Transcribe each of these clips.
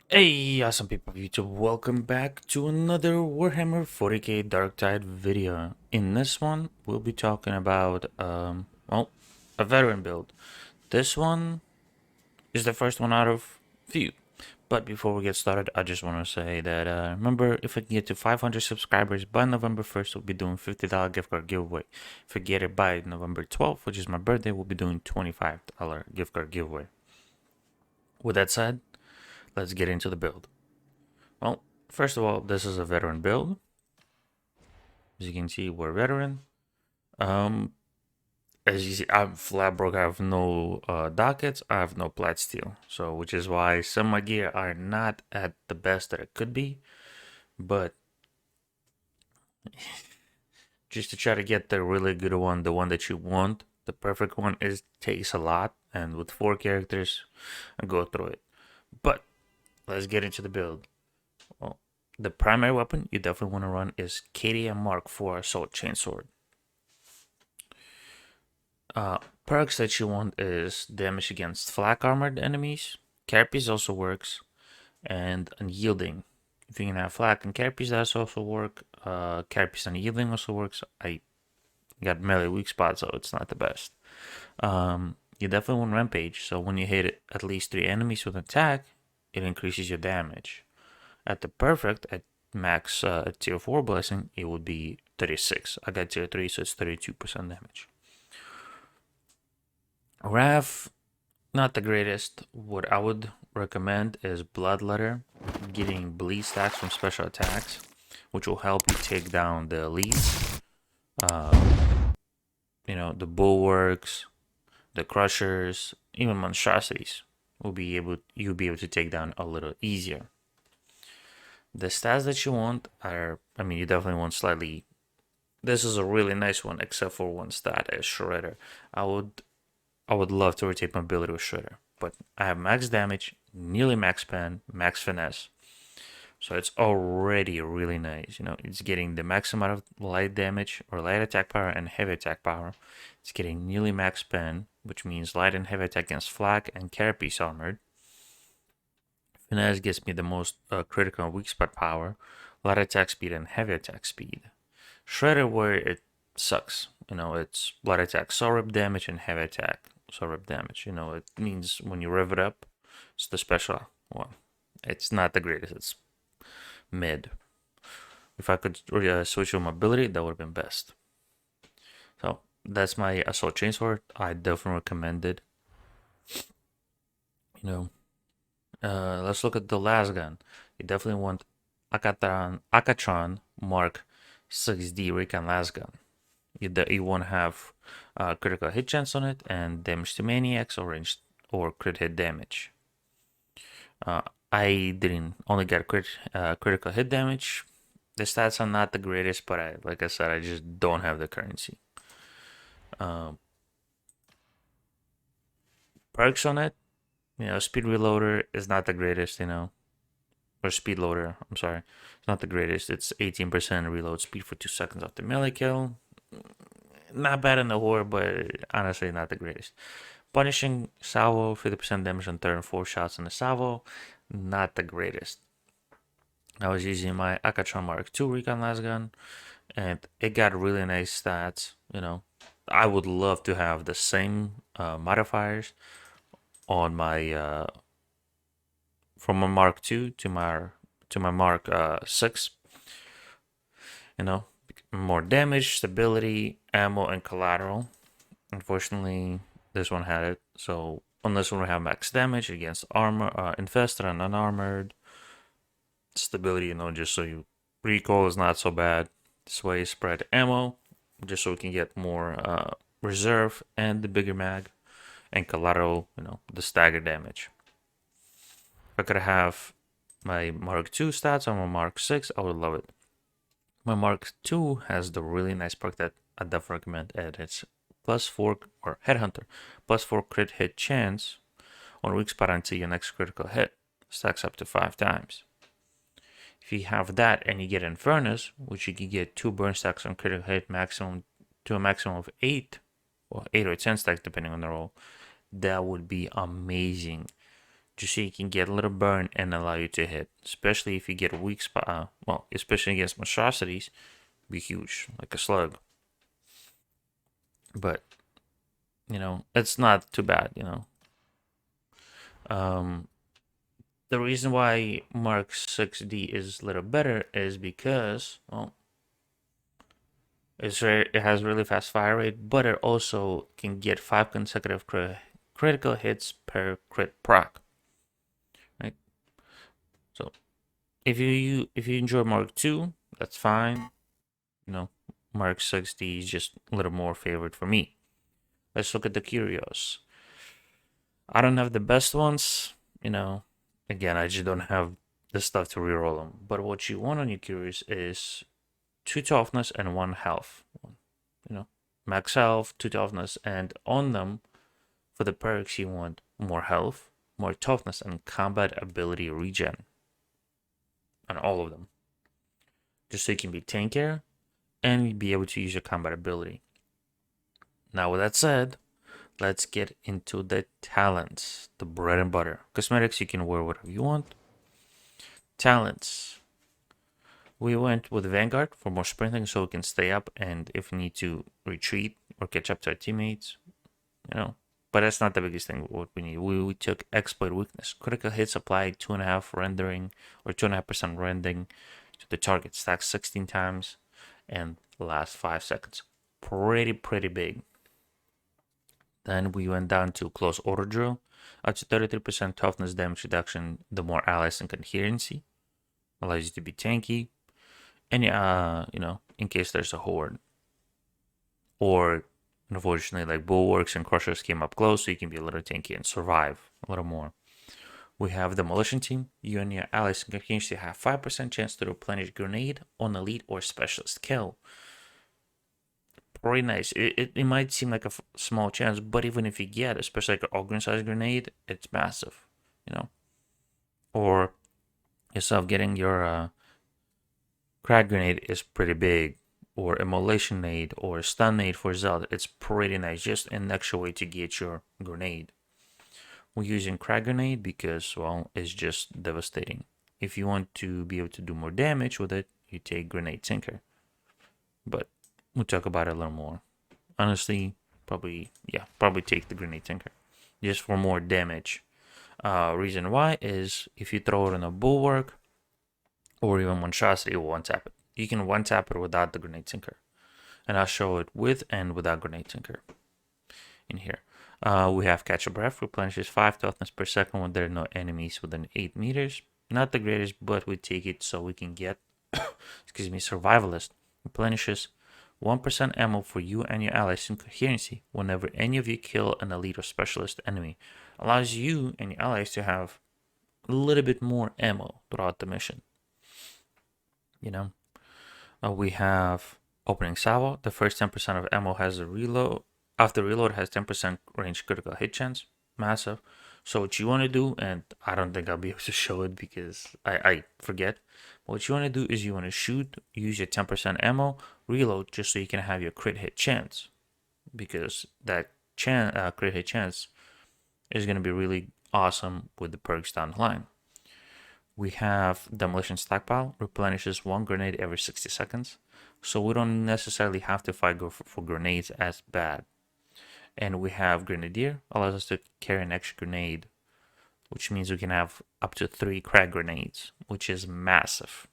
Hey, awesome people of YouTube, welcome back to another Warhammer 40k Darktide video. In this one, we'll be talking about, well, a veteran build. This one is the first one out of few. But before we get started, I just want to say that, remember, if I can get to 500 subscribers by November 1st, we'll be doing $50 gift card giveaway. If I get it by November 12th, which is my birthday, we'll be doing $25 gift card giveaway. With that said, let's get into the build. Well, first of all, this is a veteran build. As you can see, we're veteran. Um, as you see, I'm flat broke. I have no dockets. I have no plat steel. So, which is why some of my gear are not at the best that it could be. But just to try to get the really good one, the one that you want, the perfect one, is takes a lot. And with 4 characters, I go through it. But let's get into the build. Well, the primary weapon you definitely want to run is KDM Mark IV Assault Chainsword. Perks that you want is damage against flak armored enemies. Carapace also works, and unyielding. If you can have flak and carapace, that also work. Carapace unyielding also works. I got melee weak spot, so it's not the best. You definitely want rampage. So when you hit at least 3 enemies with an attack, it increases your damage. At the perfect, at max tier 4 blessing, it would be 36. I got tier 3, so it's 32% damage. Wrath, not the greatest. What I would recommend is Bloodletter, getting bleed stacks from special attacks, which will help you take down the elites. The bulwarks, the crushers, even monstrosities you'll be able to take down a little easier. The stats that you want are, you definitely want slightly. This is a really nice one, except for one stat as Shredder. I would love to rotate my ability with Shredder, but I have max damage, nearly max pen, max finesse. So it's already really nice. It's getting the max amount of light damage or light attack power and heavy attack power. It's getting nearly max pen, which means light and heavy attack against flak and carapace armored. Finesse gives me the most critical and weak spot power, light attack speed, and heavy attack speed. Shredder, where it sucks. It's light attack, soul rip damage, and heavy attack, soul rip damage. It means when you rev it up, it's the special one. It's not the greatest. It's mid. If I could switch to mobility, that would have been best. So that's my assault chainsword. I definitely recommend it. Let's look at the lasgun. You definitely want Akatron Mark 6D Recon lasgun. You want to have critical hit chance on it and damage to maniacs or ranged or crit hit damage. I didn't only get critical hit damage. The stats are not the greatest, but like I said, I just don't have the currency. Perks on it, speed reloader is not the greatest, or speed loader. I'm sorry, it's not the greatest. It's 18% reload speed for 2 seconds after melee kill. Not bad in the horde, but honestly not the greatest. Punishing salvo, 50% damage on 3rd and 4th shots on the salvo, not the greatest. I was using my Akatron Mark II Recon lasgun, and it got really nice stats. I would love to have the same modifiers on my from my Mark II to my Mark 6. More damage, stability, ammo, and collateral. Unfortunately, this one had it. So on this one we have max damage against armor, infested and unarmored. Stability, just so you recoil is not so bad. Sway, spread, ammo, just so we can get more reserve and the bigger mag, and collateral, the stagger damage. If I could have my Mark II stats on my Mark 6, I would love it. My Mark II has the really nice perk that I definitely recommend, and it's +4 or Headhunter, +4 crit hit chance on weak spot until your next critical hit. Stacks up to 5 times. If you have that and you get Infernus, which you can get 2 burn stacks on critical hit maximum to a maximum of 8, or 8 or 10 stacks depending on the roll, that would be amazing. just so you can get a little burn and allow you to hit. Especially if you get a weak spot, well, especially against monstrosities, be huge, like a slug. But, it's not too bad, The reason why Mark 6D is a little better is because, well, it has really fast fire rate, but it also can get 5 consecutive critical hits per crit proc. Right? So if you enjoy Mark 2, that's fine. Mark 6D is just a little more favored for me. Let's look at the Curios. I don't have the best ones, Again, I just don't have the stuff to reroll them. But what you want on your Curios is 2 toughness and 1 health. Max health, 2 toughness, and on them, for the perks, you want more health, more toughness, and combat ability regen. On all of them. Just so you can be tankier and be able to use your combat ability. Now, with that said, let's get into the talents, the bread and butter. Cosmetics, you can wear whatever you want. Talents. We went with Vanguard for more sprinting so we can stay up and if we need to retreat or catch up to our teammates, But that's not the biggest thing what we need. We took Exploit Weakness. Critical hits applied 2.5 rendering or 2.5% rendering to the target. Stack 16 times and last 5 seconds. Pretty big. Then we went down to Close Order Drill. Up to 33% toughness damage reduction, the more allies and coherency. Allows you to be tanky. And in case there's a horde. Or unfortunately, like bulwarks and crushers came up close, so you can be a little tanky and survive a little more. We have Demolition Team. You and your allies and coherency have 5% chance to replenish grenade on elite or specialist kill. Pretty nice. It might seem like a small chance, but even if you get, especially like an Ogren size grenade, it's massive, Or yourself getting your crack grenade is pretty big, or immolation nade, or stun nade for Zelda. It's pretty nice. Just an extra way to get your grenade. We're using crack grenade because, well, it's just devastating. If you want to be able to do more damage with it, you take grenade tinker. But we'll talk about it a little more. Honestly, probably take the grenade tinker just for more damage. Reason why is if you throw it on a bulwark or even monstrosity, it will one tap it. You can one tap it without the grenade tinker, and I'll show it with and without grenade tinker in here. We have Catch a Breath, replenishes 5 toughness per second when there are no enemies within 8 meters. Not the greatest, but we take it so we can get Survivalist. Replenishes 1% ammo for you and your allies in coherency whenever any of you kill an elite or specialist enemy. Allows you and your allies to have a little bit more ammo throughout the mission. We have Opening Salvo. The first 10% of ammo has a reload. After reload, has 10% range critical hit chance. Massive. So what you want to do, and I don't think I'll be able to show it because I forget. But what you want to do is you want to shoot, use your 10% ammo, reload, just so you can have your crit hit chance. Because that crit hit chance is going to be really awesome with the perks down the line. We have Demolition Stockpile, replenishes 1 grenade every 60 seconds. So we don't necessarily have to fight for grenades as bad. And we have Grenadier, allows us to carry an extra grenade, which means we can have up to 3 crack grenades, which is massive.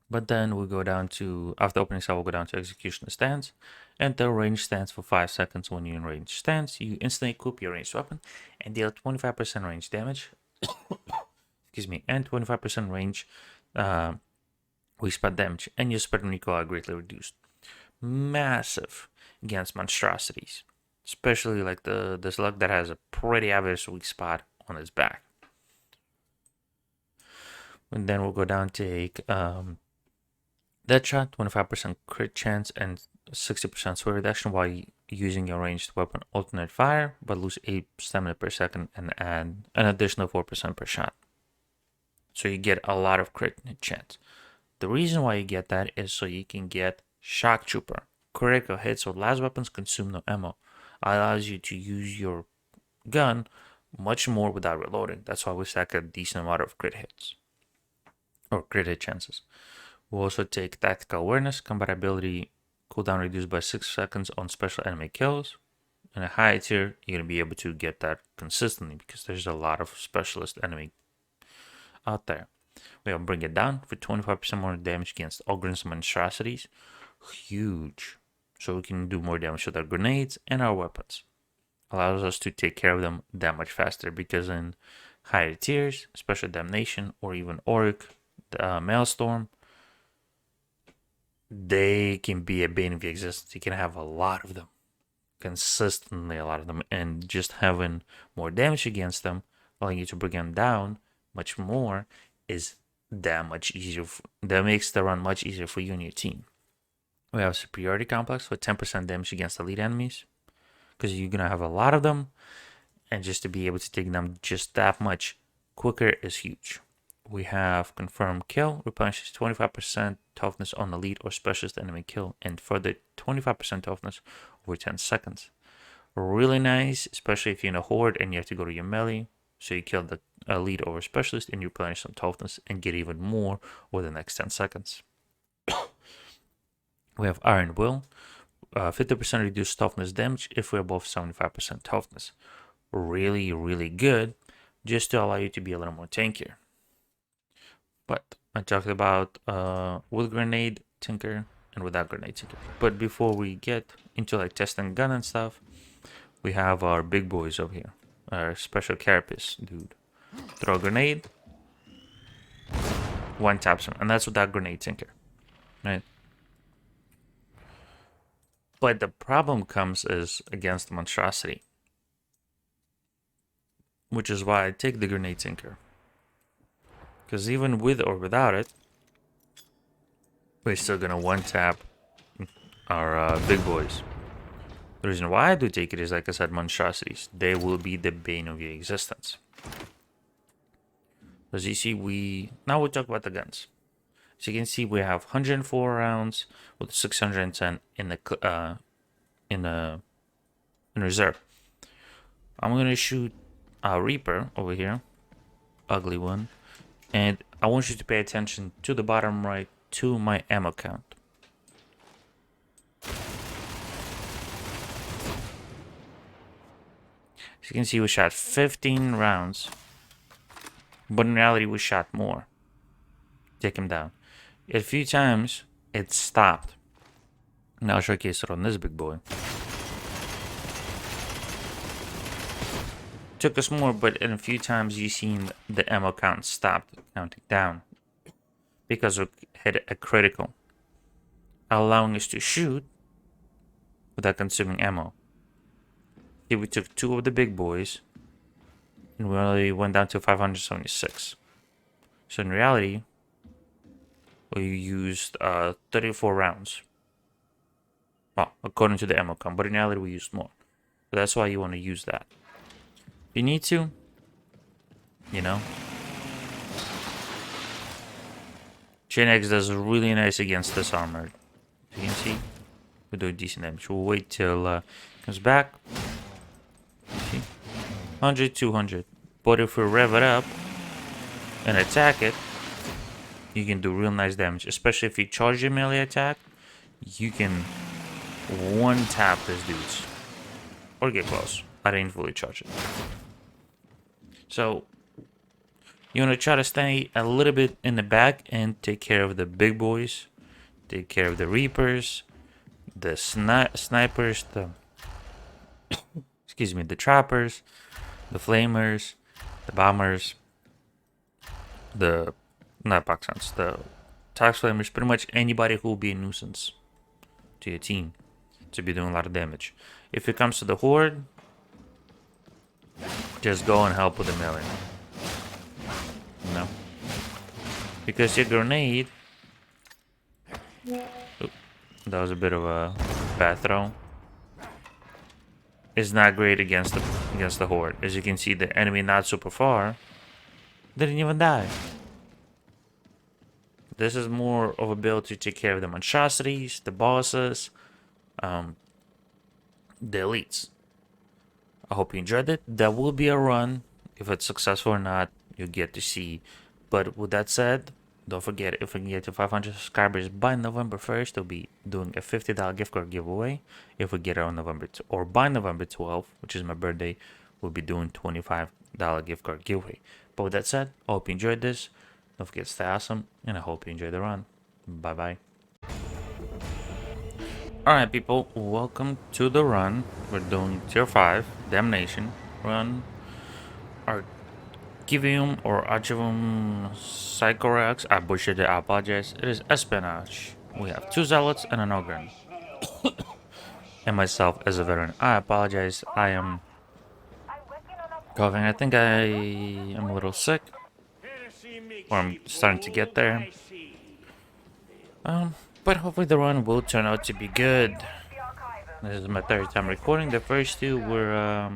But then we go down to, after opening cell, we'll go down to Executioner Stance. Enter range stance for 5 seconds. When you're in range stance, you instantly equip your ranged weapon and deal 25% range damage. And 25% range weak spot damage, and your spread and recoil are greatly reduced. Massive against monstrosities, especially like the slug that has a pretty average weak spot on its back. And then we'll go down to take Deadshot, 25% crit chance and 60% sword reduction while using your ranged weapon alternate fire, but lose 8 stamina per second and add an additional 4% per shot. So you get a lot of crit chance. The reason why you get that is so you can get Shock Trooper. Critical hits with last weapons consume no ammo. Allows you to use your gun much more without reloading. That's why we stack a decent amount of crit hits or crit hit chances. We'll also take tactical awareness, combat ability cooldown reduced by 6 seconds on special enemy kills. In a high tier, you're going to be able to get that consistently because there's a lot of specialist enemy out there. We'll bring it down for 25% more damage against ogres and monstrosities. Huge. So we can do more damage with our grenades and our weapons. Allows us to take care of them that much faster because in higher tiers, Special Damnation or even Orc, Maelstrom, they can be a bane of existence. You can have a lot of them, consistently a lot of them, and just having more damage against them, allowing you to bring them down much more, is that much easier. That makes the run much easier for you and your team. We have Superiority Complex with 10% damage against elite enemies, because you're gonna have a lot of them, and just to be able to take them just that much quicker is huge. We have Confirmed Kill, replenishes 25% toughness on elite or specialist enemy kill, and further 25% toughness over 10 seconds. Really nice, especially if you're in a horde and you have to go to your melee. So you kill the elite or specialist and you replenish some toughness and get even more over the next 10 seconds. We have Iron Will, 50% reduced toughness damage if we're above 75% toughness. Really, really good, just to allow you to be a little more tankier. But I talked about with grenade tinker and without grenade tinker. But before we get into like testing gun and stuff, we have our big boys over here. Our special carapace dude. Throw a grenade, one taps him, and that's without grenade tinker, right? But the problem comes is against the monstrosity, which is why I take the grenade tinker. Because even with or without it, we're still gonna one tap our big boys. The reason why I do take it is, like I said, monstrosities. They will be the bane of your existence. As you see, now we'll talk about the guns. So you can see we have 104 rounds with 610 in reserve. I'm gonna shoot a Reaper over here, ugly one, and I want you to pay attention to the bottom right to my ammo count. As you can see, we shot 15 rounds, but in reality, we shot more. Take him down. A few times, it stopped. Now I'll showcase it on this big boy. Took us more, but in a few times, you've seen the ammo count stopped counting down because we hit a critical, allowing us to shoot without consuming ammo. Here we took 2 of the big boys, and we only went down to 576. So in reality, we used 34 rounds. Well, according to the ammo count, but in reality we used more. But that's why you want to use that. If you need to, you know. Chain X does really nice against this armor. You can see, we do decent damage. We'll wait till it comes back. See? 100, 200. But if we rev it up and attack it, you can do real nice damage. Especially if you charge your melee attack, you can one tap this dude's. Or get close. I didn't fully charge it. So, you want to try to stay a little bit in the back and take care of the big boys. Take care of the Reapers, the snipers, the excuse me, the trappers, the flamers, the bombers, the not boxons, the tax flamers, pretty much anybody who will be a nuisance to your team to be doing a lot of damage. If it comes to the horde, just go and help with the melee. You know? Because your grenade, that was a bit of a bad throw, is not great against the horde. As you can see, the enemy not super far didn't even die. This is more of a build to take care of the monstrosities, the bosses, the elites. I hope you enjoyed it. That will be a run. If it's successful or not, you get to see. But with that said, don't forget, if we can get to 500 subscribers by November 1st, we'll be doing a $50 gift card giveaway. If we get it on November 2, or by November 12th, which is my birthday, we'll be doing $25 gift card giveaway. But with that said, I hope you enjoyed this. Don't forget to stay awesome, and I hope you enjoy the run. Bye bye. Alright, people, welcome to the run. We're doing tier 5 damnation run. Archivium or Archivium Psychorax. I butchered it, I apologize. It is espionage. We have 2 zealots and an ogryn. And myself as a veteran. I apologize. I am coughing. I think I am a little sick. Or I'm starting to get there. But hopefully the run will turn out to be good. This is my 3rd time recording. The first 2 were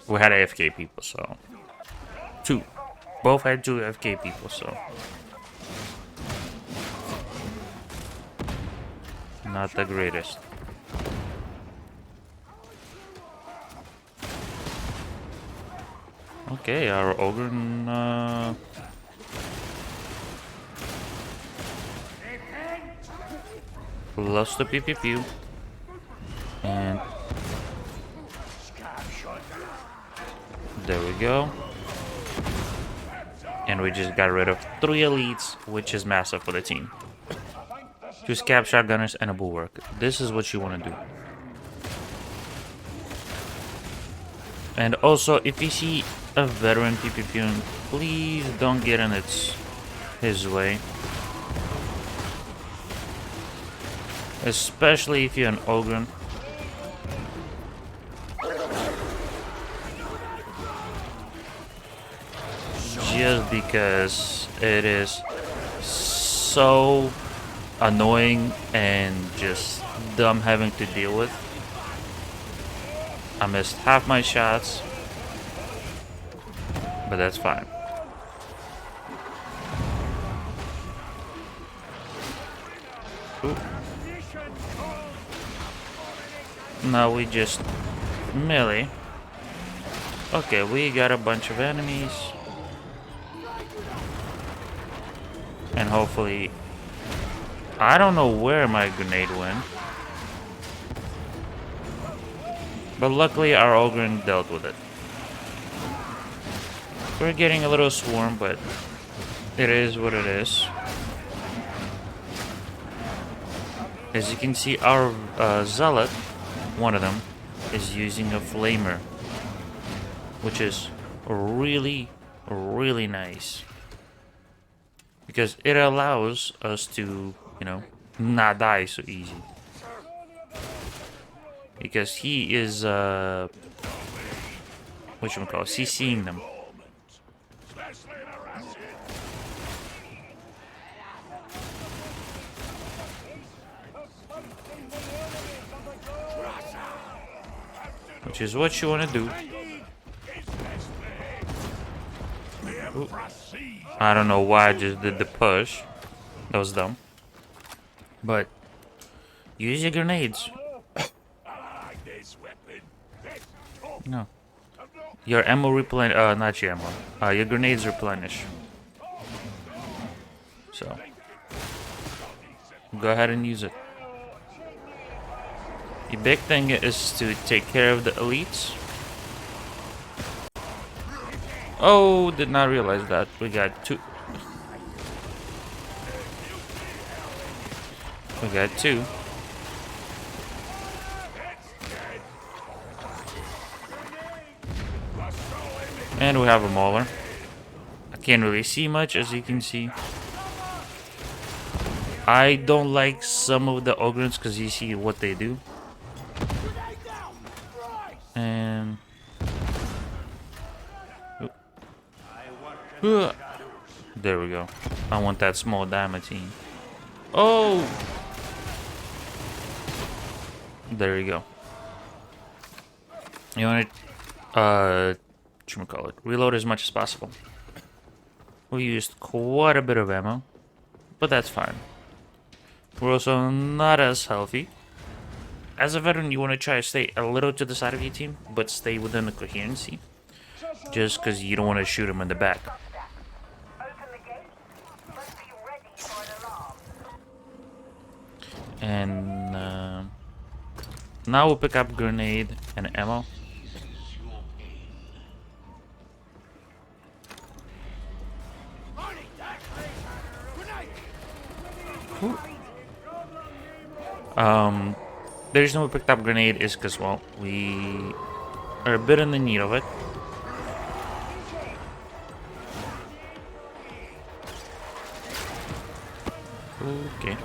we had AFK people, so 2. Both had 2 AFK people, so not the greatest. Okay, our ogryn lost the PPP. And there we go. And we just got rid of 3 elites, which is massive for the team. 2 scab shotgunners and a bulwark. This is what you want to do. And also, if you see a veteran PPP, please don't get in his way. Especially if you're an ogryn. Just because it is so annoying and just dumb having to deal with. I missed half my shots, but that's fine. Ooh. Now we just melee. Okay, we got a bunch of enemies. And hopefully, I don't know where my grenade went. But luckily our ogryn dealt with it. We're getting a little swarm, but it is what it is. As you can see, our zealot, one of them, is using a flamer. Which is really, really nice. Because it allows us to, you know, not die so easy. Because he is, whatchamacallit, CCing them. Which is what you want to do. Ooh. I don't know why I just did the push. That was dumb. But use your grenades. No. Your ammo replenish. Not your ammo. Your grenades replenish. So go ahead and use it. The big thing is to take care of the elites. Oh, did not realize that. We got 2. We got 2. And we have a mauler. I can't really see much, as you can see. I don't like some of the ogryns because you see what they do. And there we go. I want that small diamond team. Oh! There you go. You want to, reload as much as possible. We used quite a bit of ammo, but that's fine. We're also not as healthy. as a veteran, you want to try to stay a little to the side of your team, but stay within the coherency, just because you don't want to shoot him in the back. And now we'll pick up grenade and ammo. The reason we picked up grenade is because, well, we are a bit in the need of it. Okay.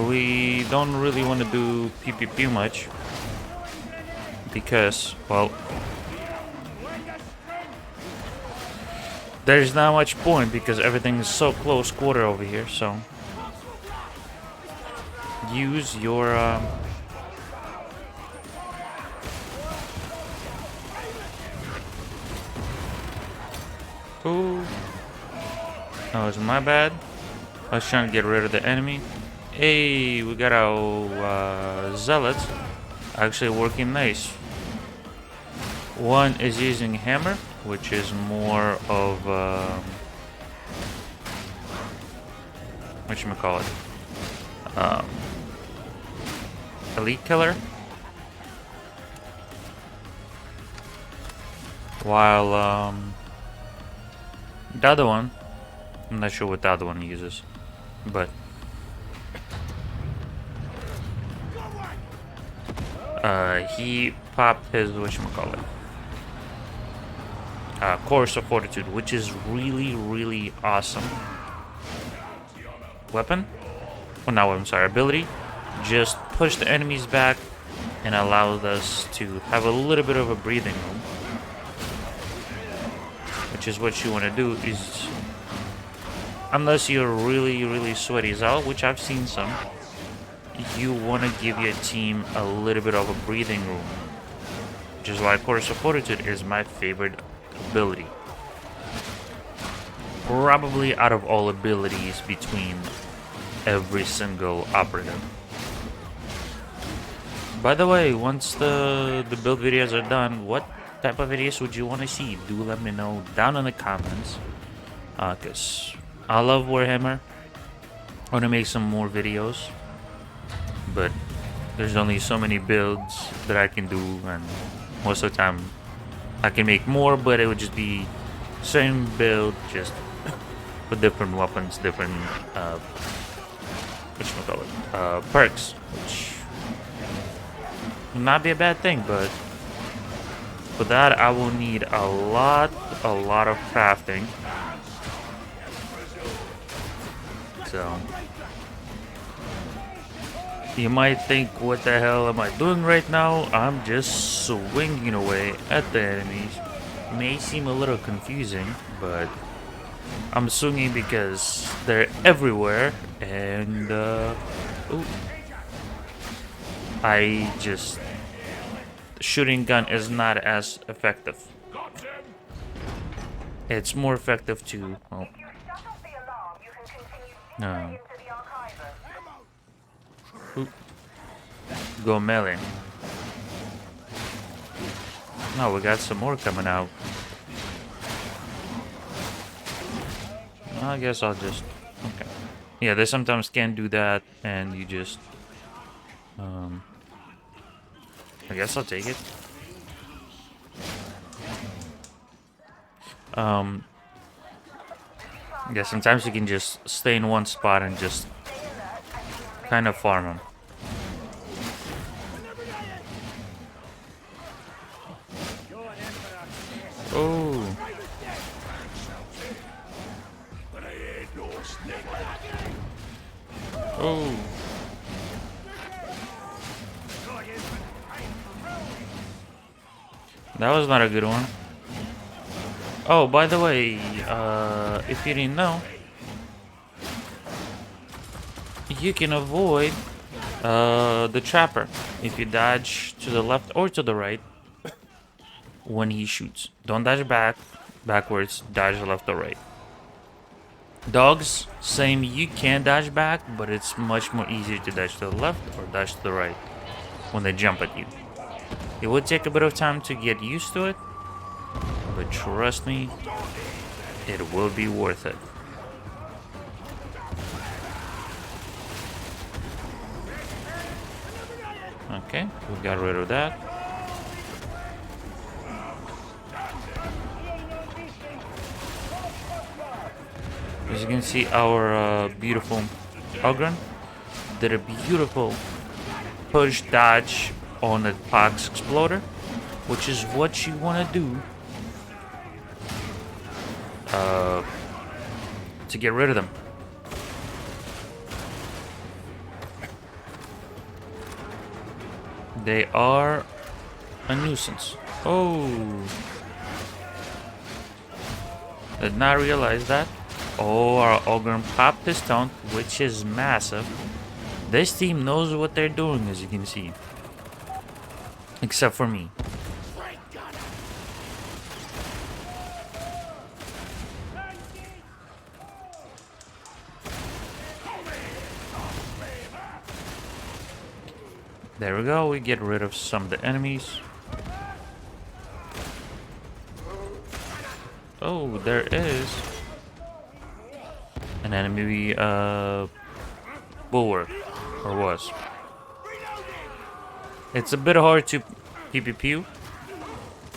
We don't really want to do PvP much because, well, there's not much point because everything is so close quarter over here, so use your oh, that was my bad. I was trying to get rid of the enemy. Hey, we got our zealots actually working nice. One is using hammer, which is more of whatchamacallit, elite killer, while the other one, I'm not sure what the other one uses, but he popped his whatchamacallit, Course of Fortitude, which is really awesome. Weapon? Oh, no, I'm sorry, ability. Just push the enemies back and allows us to have a little bit of a breathing room. Which is what you want to do is, unless you're really sweaty as hell, which I've seen some, you want to give your team a little bit of a breathing room. Just like Course of Fortitude is my favorite ability. Probably out of all abilities between every single operative. By the way, once the build videos are done, what type of videos would you want to see? Do let me know down in the comments. Cause I love Warhammer. I want to make some more videos, but there's only so many builds that I can do, and most of the time I can make more, but it would just be same build, just with different weapons, different perks, which would not be a bad thing, but for that I will need a lot of crafting. So you might think, what the hell am I doing right now? I'm just swinging away at the enemies. May seem a little confusing, but I'm swinging because they're everywhere, and ooh, I just, shooting gun is not as effective. It's more effective to, well, go melee. No, we got some more coming out. I guess I'll just, okay. Yeah, they sometimes can do that, and you just, I guess I'll take it. Yeah, sometimes you can just stay in one spot and just kind of farm them. Oh. Oh. That was not a good one. Oh, by the way, if you didn't know, you can avoid the trapper if you dodge to the left or to the right when he shoots. Don't dodge backwards, dodge left or right. Dogs, same, you can dash back, but it's much more easier to dash to the left or dash to the right when they jump at you. It would take a bit of time to get used to it, but trust me, it will be worth it. Okay, we got rid of that. As you can see, our beautiful Ogren did a beautiful push dodge on the Pox Exploder, which is what you want to do to get rid of them. They are a nuisance. Oh, did not realize that. Oh, our Ogre popped his taunt, which is massive. This team knows what they're doing, as you can see. Except for me. There we go, we get rid of some of the enemies. Oh, there is an enemy bulwark, or was. It's a bit hard to PvP,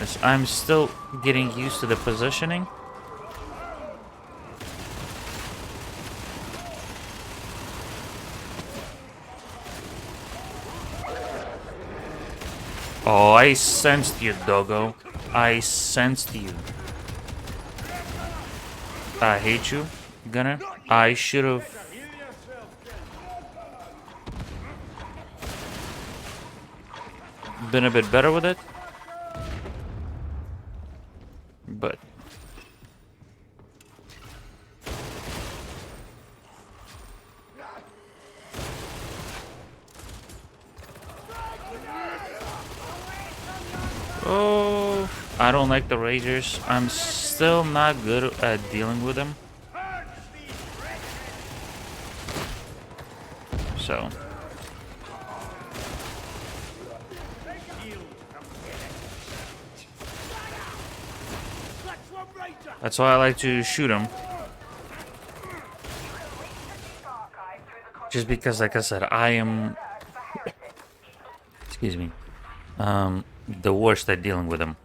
as I'm still getting used to the positioning. Oh, I sensed you, doggo. I sensed you. I hate you, Gunner. I should have... been a bit better with it. But... oh, I don't like the Ragers. I'm still not good at dealing with them. So... that's why I like to shoot them. Just because, like I said, I am... excuse me. The worst at dealing with them.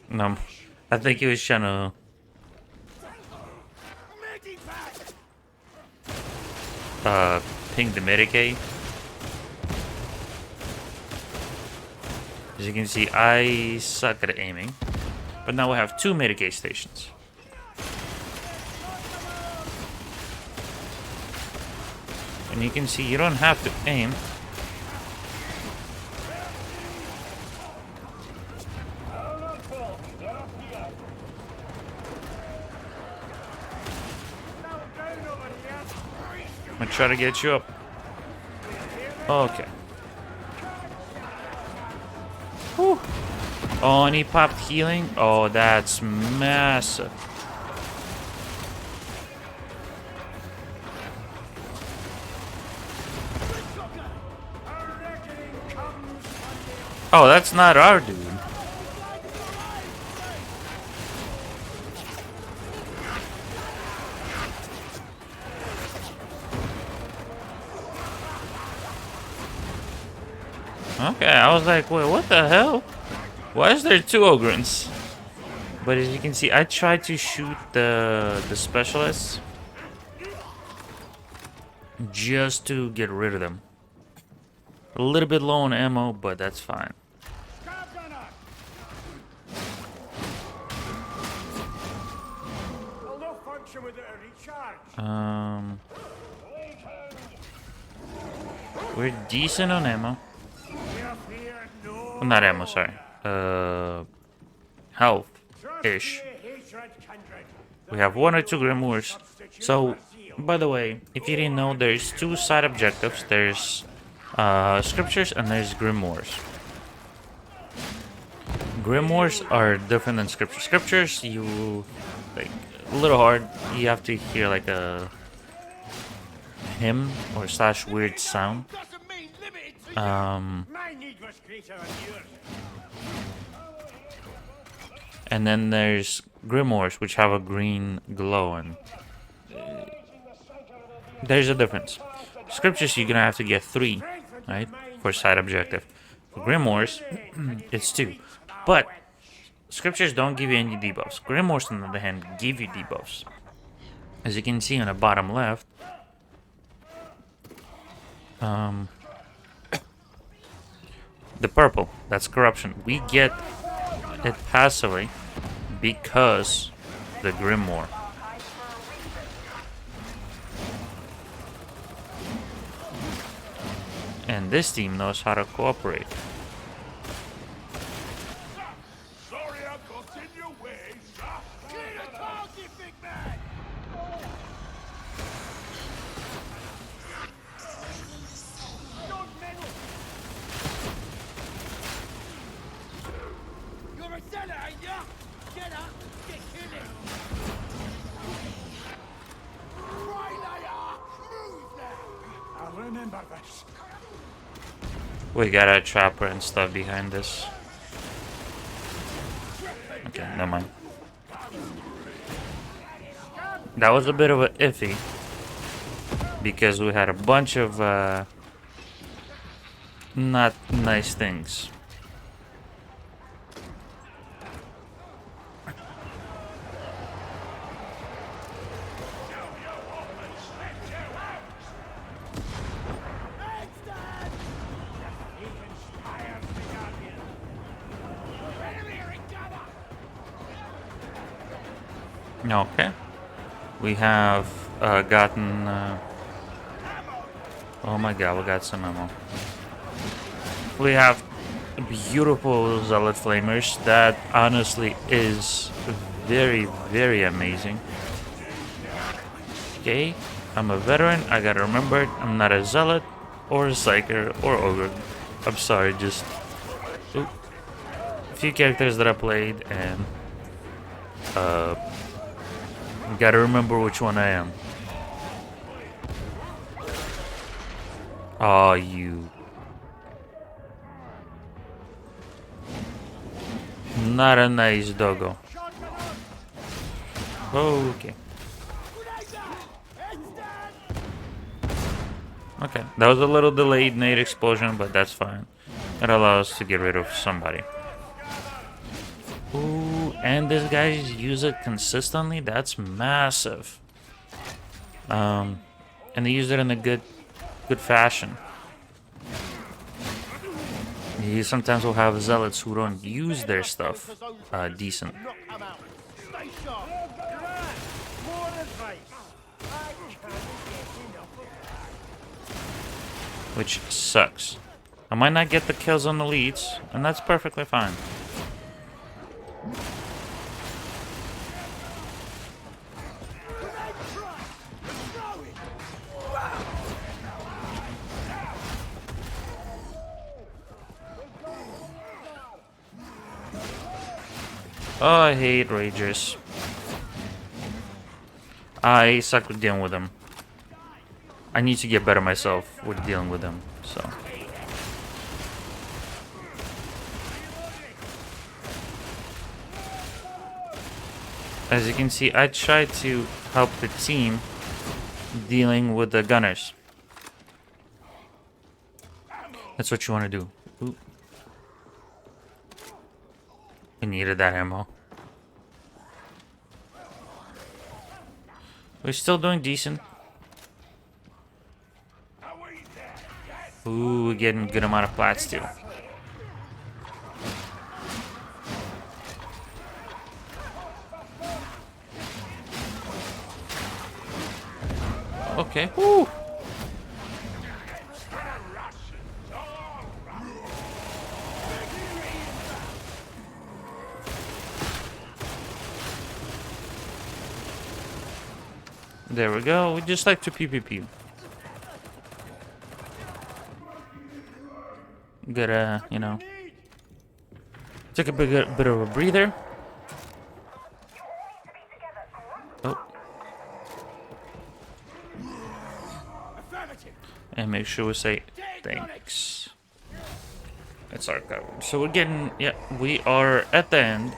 No, I think he was trying to... ping the Medicaid. As you can see, I suck at aiming. But now we have 2 Medicaid stations. And you can see you don't have to aim. I'm gonna try to get you up. Okay. Whew. Oh, and he popped healing. Oh, that's massive. Oh, that's not our dude. Okay, I was like, wait, what the hell? Why is there 2 Ogrins? But as you can see, I tried to shoot the specialists just to get rid of them. A little bit low on ammo, but that's fine. We're decent on ammo. Well, not ammo, sorry. Health-ish. We have 1 or 2 Grimoires. So, by the way, if you didn't know, there's 2 side objectives. There's scriptures and there's Grimoires. Grimoires are different than scriptures. Scriptures, you like a little hard. You have to hear like a hymn or slash weird sound. And then there's grimoires, which have a green glow, and there's a difference. Scriptures, you're gonna have to get 3, right, for side objective. For grimoires, it's 2. But scriptures don't give you any debuffs. Grimoires, on the other hand, give you debuffs. As you can see on the bottom left, the purple, that's corruption. We get it passively because the grimoire. And this team knows how to cooperate. We got a trapper and stuff behind this. Okay, never mind. That was a bit of a iffy because we had a bunch of not nice things. Okay, we have gotten. Oh my god, we got some ammo. We have beautiful zealot flamers. That honestly is very, very amazing. Okay, I'm a veteran. I gotta remember it. I'm not a zealot or a psyker or ogre. I'm sorry, just a few characters that I played and gotta remember which one I am. Oh, you. Not a nice doggo. Okay. Okay, that was a little delayed nade explosion, but that's fine. It allows us to get rid of somebody. Ooh, and these guys use it consistently. That's massive. And they use it in a good fashion. You sometimes will have zealots who don't use their stuff decent. Which sucks. I might not get the kills on the leads, and that's perfectly fine. Oh, I hate ragers. I suck with dealing with them. I need to get better myself with dealing with them, so. As you can see, I try to help the team dealing with the gunners. That's what you want to do. Ooh. We needed that ammo. We're still doing decent. Ooh, we're getting a good amount of plat steel. Okay. Woo! There we go. We just like to PvP. Gotta, you know, Take a bit of a breather. Oh. And make sure we say thanks. That's our cover. So we're getting, yeah, we are at the end.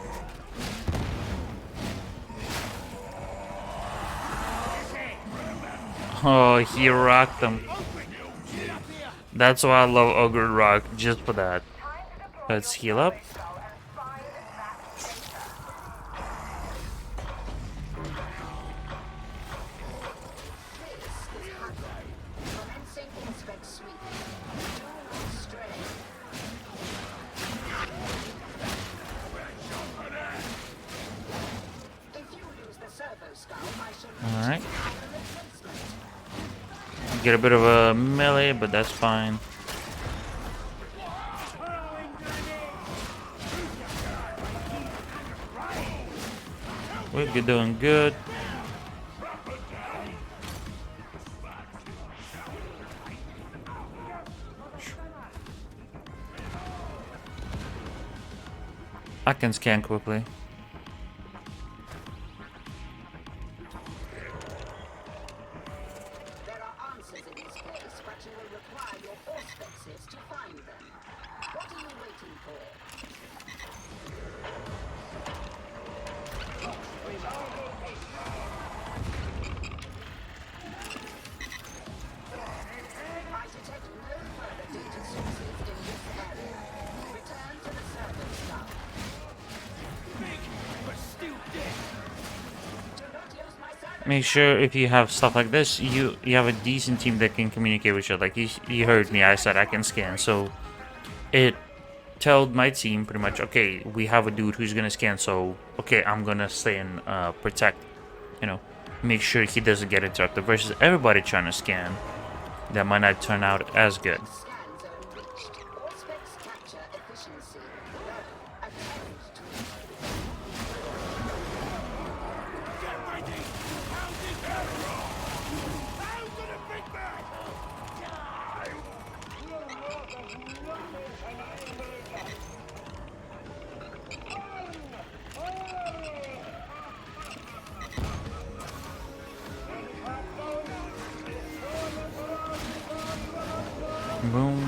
Oh, he rocked them. That's why I love Ogre Rock, just for that. Let's heal up. Alright. Get a bit of a melee, but that's fine. We're doing good. I can scan quickly. There are answers in this place, but you will require your auspices to find them. What are you waiting for? I detect no further data sources in this area. Return to the server staff. Big, but still dead. Do not use my server. Make sure if you have stuff like this, you have a decent team that can communicate with you. Like you heard me, I said I can scan, so it told my team pretty much, okay, we have a dude who's gonna scan, so okay, I'm gonna stay and protect, you know, make sure he doesn't get interrupted. Versus everybody trying to scan, that might not turn out as good. Scan zone reached. Auspex capture efficiency low. Attempt to get ready. Pounding arrow. Pound to the big man. Boom.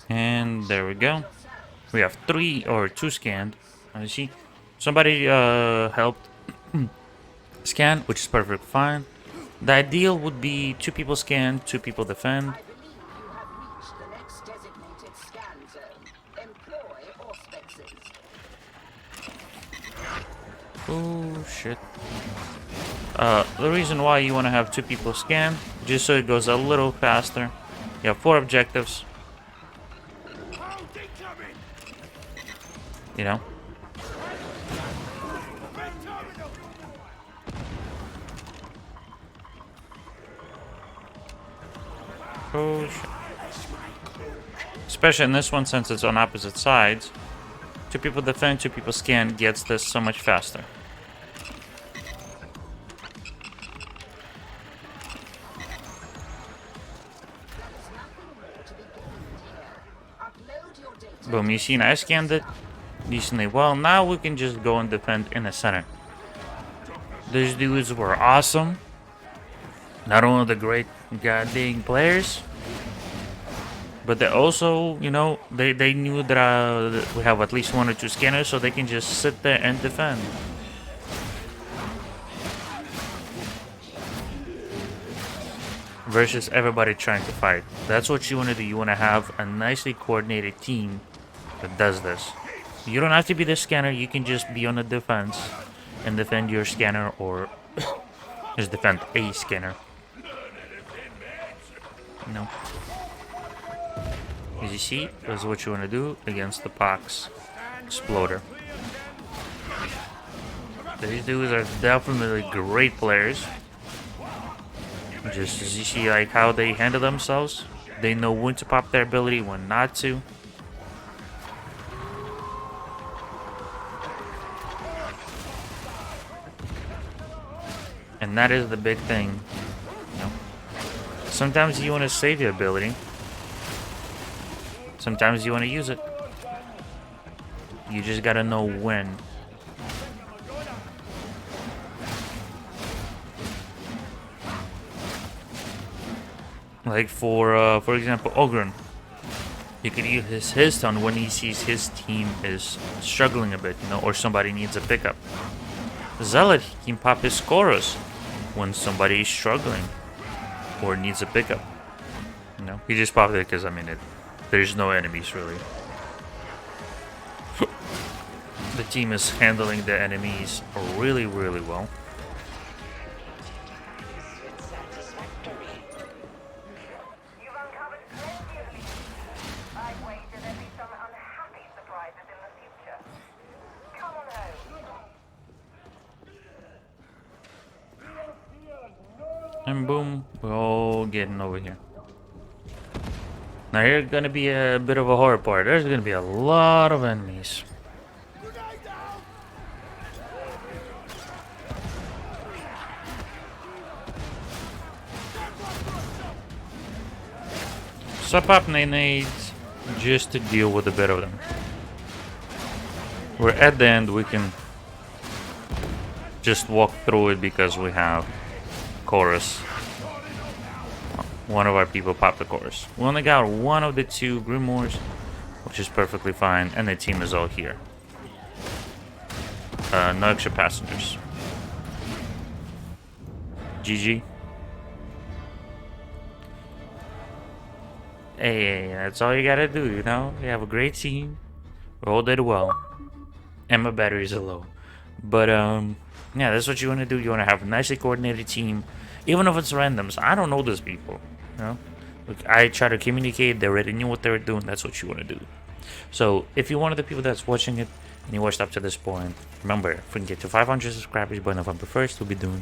And there we go. We have 3 or 2 scanned. I see. Somebody helped scan, which is perfectly fine. The ideal would be 2 people scan, 2 people defend. I believe you have reached the next designated scan zone. Employ auspexes. Oh shit. The reason why you want to have 2 people scan, just so it goes a little faster. You have 4 objectives. You know. Oh shit. Especially in this one, since it's on opposite sides. 2 people defend, 2 people scan gets this so much faster. Boom, you see, I scanned it decently well. Now we can just go and defend in the center. Those dudes were awesome. Not only the great goddamn players, but they also, you know, they knew that we have at least 1 or 2 scanners, so they can just sit there and defend. Versus everybody trying to fight. That's what you want to do. You want to have a nicely coordinated team that does this. You don't have to be the scanner. You can just be on the defense and defend your scanner, or just defend a scanner. No. As you see, that's what you want to do against the Pox Exploder. These dudes are definitely great players. Just as you see like how they handle themselves. They know when to pop their ability, when not to. And that is the big thing. You know? Sometimes you want to save your ability. Sometimes you want to use it. You just gotta know when. Like for example, Ogryn. He could use his stun when he sees his team is struggling a bit, you know, or somebody needs a pickup. Zealot, he can pop his chorus when somebody is struggling or needs a pickup. You know, he just popped it because I mean there's no enemies really. The team is handling the enemies really, really well. You've uncovered plenty of leads. I'd wager there'll be some unhappy surprises in the future. Come on home. And boom, we're all getting over here. Now here's gonna be a bit of a horror part. There's gonna be a lot of enemies. So pop nades just to deal with a bit of them. We're at the end, we can just walk through it because we have chorus. One of our people popped the chorus. We only got one of the two grimoires, which is perfectly fine, and the team is all here. No extra passengers. GG. Hey, that's all you gotta do, you know? You have a great team. We all did well. And my batteries are low. But, yeah, that's what you want to do. You want to have a nicely coordinated team. Even if it's randoms. I don't know those people, you know? Look, I try to communicate. They already knew what they were doing. That's what you want to do. So, if you're one of the people that's watching it, and you watched up to this point, remember, if we can get to 500 subscribers by November 1st, we'll be doing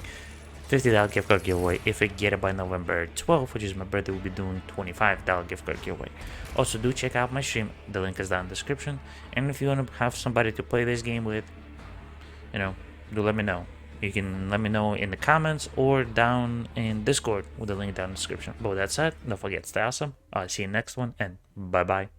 $50 gift card giveaway. If we get it by November 12th, which is my birthday, we'll be doing $25 gift card giveaway. Also, do check out my stream. The link is down in the description. And if you want to have somebody to play this game with, you know, do let me know. You can let me know in the comments or down in Discord with the link down in the description. But with that said, don't forget, stay awesome. I'll see you next one, and bye-bye.